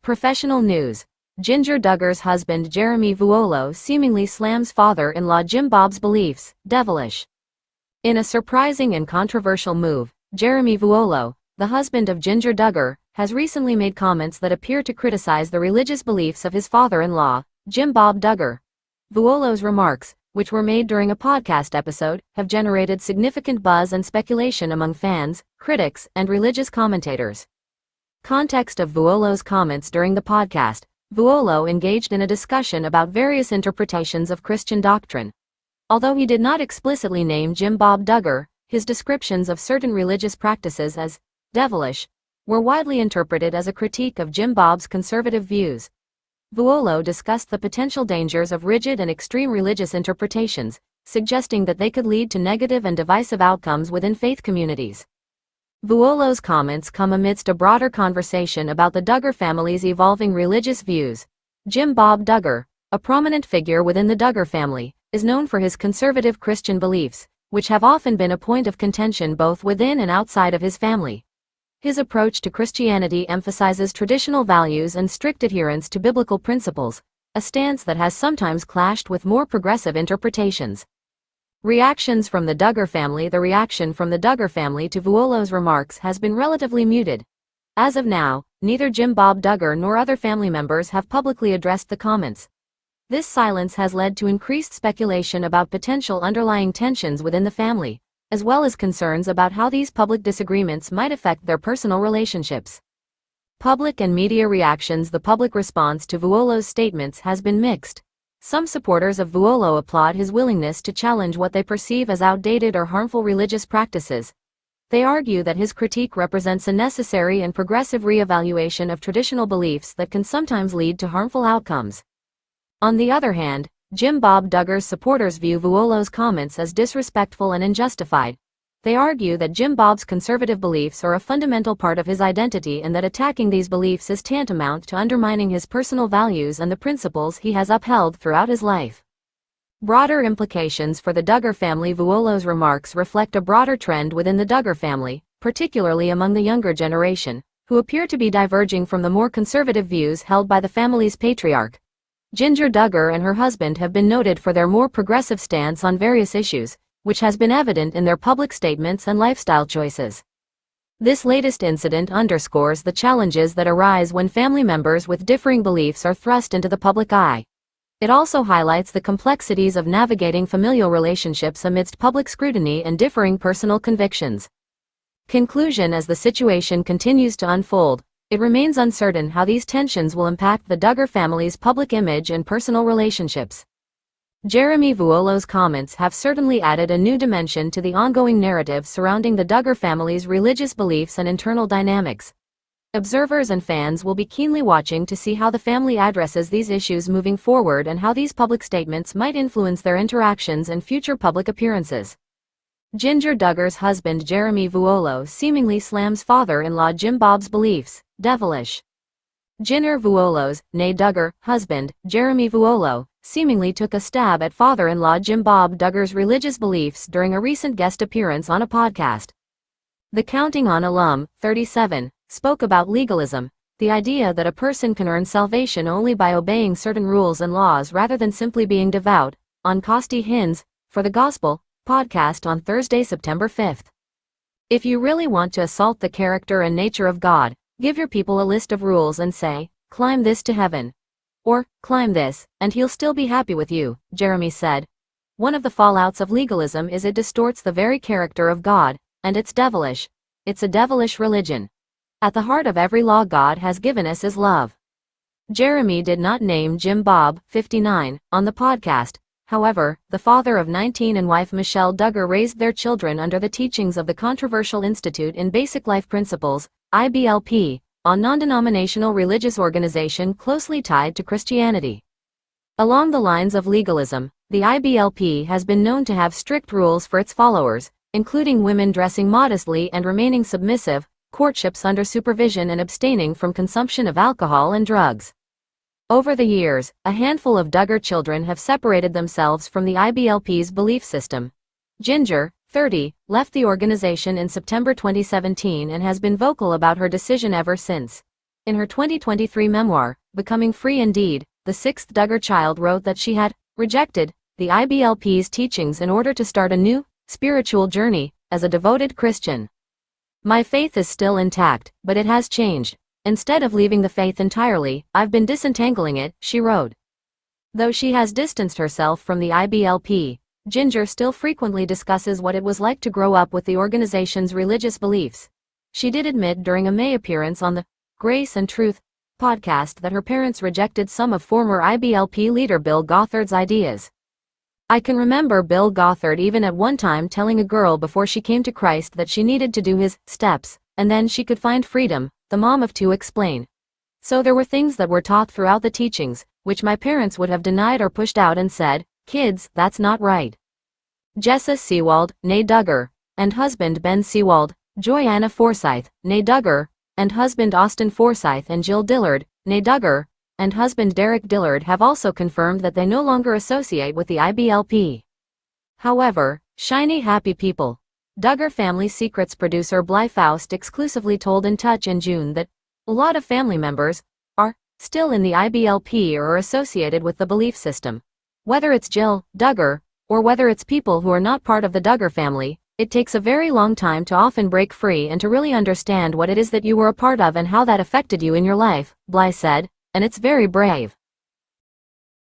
Professional news. Jinger Duggar's husband Jeremy Vuolo seemingly slams father-in-law Jim Bob's beliefs, devilish. In a surprising and controversial move, Jeremy Vuolo, the husband of Jinger Duggar, has recently made comments that appear to criticize the religious beliefs of his father-in-law, Jim Bob Duggar. Vuolo's remarks, which were made during a podcast episode, have generated significant buzz and speculation among fans, critics, and religious commentators. Context of Vuolo's comments during the podcast. Vuolo engaged in a discussion about various interpretations of Christian doctrine. Although he did not explicitly name Jim Bob Duggar, his descriptions of certain religious practices as devilish were widely interpreted as a critique of Jim Bob's conservative views. Vuolo discussed the potential dangers of rigid and extreme religious interpretations, suggesting that they could lead to negative and divisive outcomes within faith communities. Vuolo's comments come amidst a broader conversation about the Duggar family's evolving religious views. Jim Bob Duggar, a prominent figure within the Duggar family, is known for his conservative Christian beliefs, which have often been a point of contention both within and outside of his family. His approach to Christianity emphasizes traditional values and strict adherence to biblical principles, a stance that has sometimes clashed with more progressive interpretations. Reactions from the Duggar family. The reaction from the Duggar family to Vuolo's remarks has been relatively muted. As of now, neither Jim Bob Duggar nor other family members have publicly addressed the comments. This silence has led to increased speculation about potential underlying tensions within the family, as well as concerns about how these public disagreements might affect their personal relationships. Public and media reactions. The public response to Vuolo's statements has been mixed. Some supporters of Vuolo applaud his willingness to challenge what they perceive as outdated or harmful religious practices. They argue that his critique represents a necessary and progressive re-evaluation of traditional beliefs that can sometimes lead to harmful outcomes. On the other hand, Jim Bob Duggar's supporters view Vuolo's comments as disrespectful and unjustified. They argue that Jim Bob's conservative beliefs are a fundamental part of his identity and that attacking these beliefs is tantamount to undermining his personal values and the principles he has upheld throughout his life. Broader implications for the Duggar family. Vuolo's remarks reflect a broader trend within the Duggar family, particularly among the younger generation, who appear to be diverging from the more conservative views held by the family's patriarch. Jinger Duggar and her husband have been noted for their more progressive stance on various issues, which has been evident in their public statements and lifestyle choices. This latest incident underscores the challenges that arise when family members with differing beliefs are thrust into the public eye. It also highlights the complexities of navigating familial relationships amidst public scrutiny and differing personal convictions. Conclusion. As the situation continues to unfold, it remains uncertain how these tensions will impact the Duggar family's public image and personal relationships. Jeremy Vuolo's comments have certainly added a new dimension to the ongoing narrative surrounding the Duggar family's religious beliefs and internal dynamics. Observers and fans will be keenly watching to see how the family addresses these issues moving forward and how these public statements might influence their interactions and future public appearances. Jinger Duggar's husband Jeremy Vuolo seemingly slams father-in-law Jim Bob's beliefs, devilish. Jinger Vuolo's, née Duggar, husband, Jeremy Vuolo, seemingly took a stab at father-in-law Jim Bob Duggar's religious beliefs during a recent guest appearance on a podcast. The Counting On alum, 37, spoke about legalism, the idea that a person can earn salvation only by obeying certain rules and laws rather than simply being devout, on Costi Hinds, for the Gospel, podcast on Thursday, September 5th. If you really want to assault the character and nature of God, give your people a list of rules and say, climb this to heaven. Or, climb this, and he'll still be happy with you, Jeremy said. One of the fallouts of legalism is it distorts the very character of God, and it's devilish. It's a devilish religion. At the heart of every law God has given us is love. Jeremy did not name Jim Bob, 59, on the podcast. However, the father of 19 and wife Michelle Duggar raised their children under the teachings of the controversial Institute in Basic Life Principles, IBLP, a non-denominational religious organization closely tied to Christianity. Along the lines of legalism, the IBLP has been known to have strict rules for its followers, including women dressing modestly and remaining submissive, courtships under supervision and abstaining from consumption of alcohol and drugs. Over the years, a handful of Duggar children have separated themselves from the IBLP's belief system. Jinger, 30, left the organization in September 2017 and has been vocal about her decision ever since. In her 2023 memoir, Becoming Free Indeed, the sixth Duggar child wrote that she had rejected the IBLP's teachings in order to start a new, spiritual journey as a devoted Christian. My faith is still intact, but it has changed. Instead of leaving the faith entirely, I've been disentangling it, she wrote. Though she has distanced herself from the IBLP, Jinger still frequently discusses what it was like to grow up with the organization's religious beliefs. She did admit during a May appearance on the Grace and Truth podcast that her parents rejected some of former IBLP leader Bill Gothard's ideas. I can remember Bill Gothard even at one time telling a girl before she came to Christ that she needed to do his steps, and then she could find freedom, the mom of two explained. So there were things that were taught throughout the teachings, which my parents would have denied or pushed out and said, "Kids, that's not right." Jessa Seawald, née Duggar, and husband Ben Seawald, Joyanna Forsyth, née Duggar, and husband Austin Forsyth and Jill Dillard, née Duggar, and husband Derek Dillard have also confirmed that they no longer associate with the IBLP. However, shiny happy people. Duggar Family Secrets producer Bly Faust exclusively told In Touch in June that a lot of family members are still in the IBLP or are associated with the belief system. Whether it's Jill Duggar, or whether it's people who are not part of the Duggar family, it takes a very long time to often break free and to really understand what it is that you were a part of and how that affected you in your life, Bly said, and it's very brave.